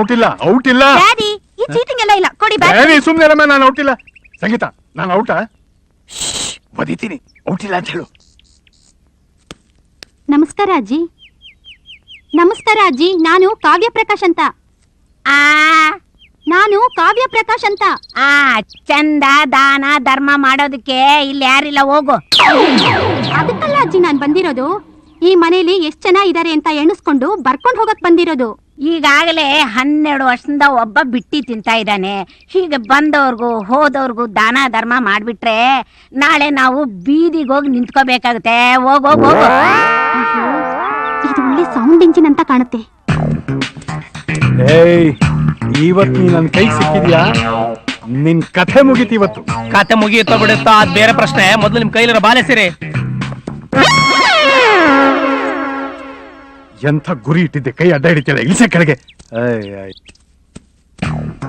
out ಇಲ್ಲ out ಇಲ್ಲ daddy ಈ ಚೀಟಿಂಗ್ ಎಲ್ಲ ಇಲ್ಲ ಕೊಡಿ ಬ್ಯಾಟ್ ಡ್ಯಾಡಿ ಸುಮ್ಮನೆ ರಮ್ಮ ನಾನು ಔಟ್ ಇಲ್ಲ ಸಂಗೀತ ನಾನು ಔಟಾ ಬದೀತೀನಿ ಔಟ್ ಇಲ್ಲ ಅಂತ ಹೇಳು ನಮಸ್ಕಾರ ಅಜ್ಜಿ ನಮಸ್ಕಾರ ಅಜ್ಜಿ ನಾನು ಕಾವ್ಯ ಪ್ರಕಾಶ್ ಅಂತ ನಾನು ಕಾವ್ಯ ಪ್ರಕಾಶ್ ಅಂತ ಚಂದ ದಾನ ಧರ್ಮ ಮಾಡೋದಕ್ಕೆ ಇಲ್ಲಿ ಯಾರಿಲ್ಲ ಹೋಗು ಅದಕ್ಕಲ್ಲ ಅಜ್ಜಿ ನಾನ್ ಬಂದಿರೋದು ಈ ಮನೇಲಿ ಎಷ್ಟ್ ಜನ ಇದಾರೆ ಅಂತ ಎಣಿಸ್ಕೊಂಡು ಬರ್ಕೊಂಡ್ ಹೋಗಕ್ ಬಂದಿರೋದು ಈಗಾಗಲೇ 12 ವರ್ಷದಿಂದ ಒಬ್ಬ ಬಿಟ್ಟಿ ತಿಂತಾ ಇದ್ದಾನೆ ಹೀಗೆ ಬಂದವ್ರಿಗೂ ಹೋದವ್ರಿಗೂ ದಾನ ಧರ್ಮ ಮಾಡ್ಬಿಟ್ರೆ ನಾಳೆ ನಾವು ಬೀದಿಗೆ ಹೋಗಿ ನಿಂತ್ಕೋಬೇಕಾಗುತ್ತೆ ಹೋಗೋಗು ಇದು ಒಳ್ಳೆ ಸೌಂಡ್ ಇಂಜಿನ್ ಅಂತ ಕಾಣುತ್ತೆ ಏಯ್ ಇವತ್ತು ನೀ ನನ್ನ ಕೈ ಸಿಕ್ಕಿದ್ಯಾ ನಿನ್ ಕಥೆ ಮುಗೀತಿ ಇವತ್ತು ಕತೆ ಮುಗಿಯುತ್ತೋ ಬಿಡುತ್ತೋ ಅದ್ ಬೇರೆ ಪ್ರಶ್ನೆ ಮೊದಲು ನಿಮ್ ಕೈಲಿರೋ ಬಾಲೆ ಸೇರಿ ಎಂಥ ಗುರಿ ಇಟ್ಟಿದ್ದೆ ಕೈ ಅಡ್ಡ ಹಿಡಿತಿಲ್ಲ ಇಳಿಸ ಕೆಳಗೆ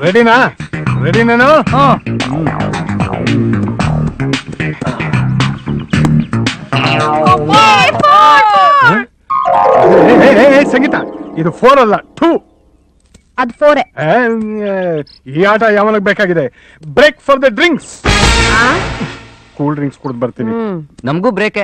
ರೆಡಿನಾ ರೆಡಿ ನಾನು ಸಂಗೀತ ಇದು 4 ಅಲ್ಲ 2 ಅದ್ 4 ಈ ಆಟ ಯಾವನಿಗೆ ಬೇಕಾಗಿದೆ break for the drinks cool drinks ಕುಡಿದು ಬರ್ತೀನಿ ನಮಗೂ ಬ್ರೇಕೆ